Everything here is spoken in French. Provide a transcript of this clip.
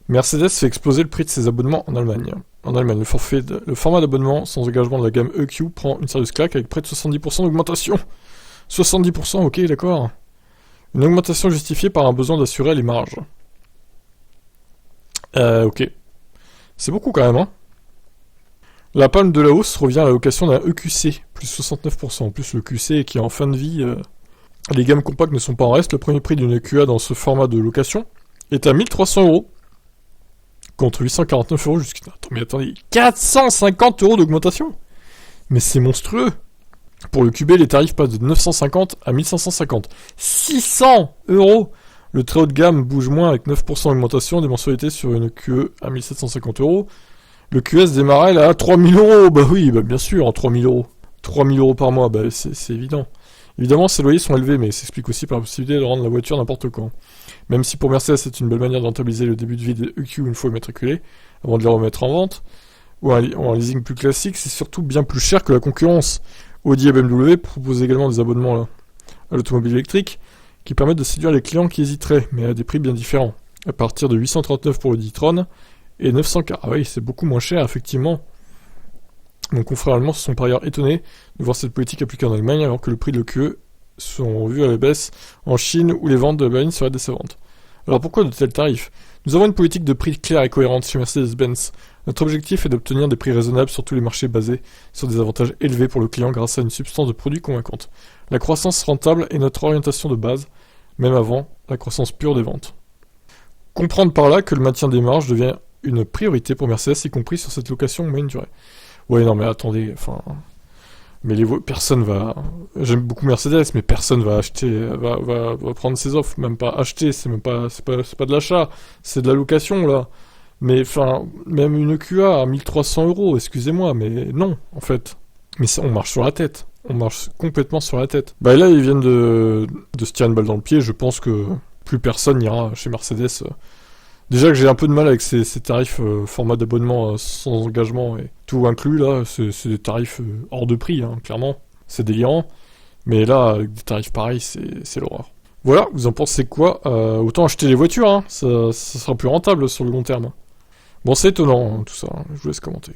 Mercedes fait exploser le prix de ses abonnements en Allemagne. En Allemagne, le format d'abonnement sans engagement de la gamme EQ prend une sérieuse claque avec près de 70% d'augmentation. 70%, ok, d'accord. Une augmentation justifiée par un besoin d'assurer les marges. Ok. C'est beaucoup quand même, hein. La palme de la hausse revient à la location d'un EQC, plus 69%. En plus, le QC qui est en fin de vie, les gammes compactes ne sont pas en reste. Le premier prix d'une EQA dans ce format de location est à 1300 € contre 849 € jusqu'à... Attends, mais attendez, 450 € d'augmentation. Mais c'est monstrueux. Pour le QB, les tarifs passent de 950 à 1550. 600 €. Le très haut de gamme bouge moins avec 9% d'augmentation des mensualités sur une QE à 1750 €. Le QS démarrait là à 3000 €. Bah oui, bah bien sûr, 3000 €. 3000 € par mois, bah c'est évident. Évidemment, ces loyers sont élevés, mais s'explique aussi par la possibilité de rendre la voiture n'importe quand. Même si pour Mercedes, c'est une belle manière de rentabiliser le début de vie des EQ une fois immatriculés, avant de les remettre en vente, ou un leasing plus classique, c'est surtout bien plus cher que la concurrence. Audi et BMW proposent également des abonnements là, à l'automobile électrique, qui permettent de séduire les clients qui hésiteraient, mais à des prix bien différents. À partir de 839 pour le e-tron, et 900K. Ah oui, c'est beaucoup moins cher, effectivement. Mon confrère allemand se sont par ailleurs étonnés de voir cette politique appliquée en Allemagne alors que le prix de l'EQE sont vus à la baisse en Chine où les ventes de la berline seraient décevantes. Alors pourquoi de tels tarifs? Nous avons une politique de prix claire et cohérente chez Mercedes-Benz. Notre objectif est d'obtenir des prix raisonnables sur tous les marchés basés sur des avantages élevés pour le client grâce à une substance de produit convaincante. La croissance rentable est notre orientation de base, même avant la croissance pure des ventes. Comprendre par là que le maintien des marges devient une priorité pour Mercedes, y compris sur cette location moyenne durée. Ouais, non, mais attendez, enfin... Mais personne va... J'aime beaucoup Mercedes, mais personne va acheter, va prendre ses offres. Même pas acheter, c'est pas de l'achat, c'est de la location, là. Mais, enfin, même une QA à 1300 €, excusez-moi, mais non, en fait. Mais on marche sur la tête. On marche complètement sur la tête. Bah là, ils viennent de se tirer une balle dans le pied, je pense que plus personne n'ira chez Mercedes... Déjà que j'ai un peu de mal avec ces tarifs format d'abonnement sans engagement et tout inclus, là, c'est des tarifs hors de prix, hein, clairement. C'est délirant. Mais là, avec des tarifs pareils, c'est l'horreur. Voilà, vous en pensez quoi? Autant acheter les voitures, hein, ça sera plus rentable sur le long terme. Bon, c'est étonnant, hein, tout ça, hein, je vous laisse commenter.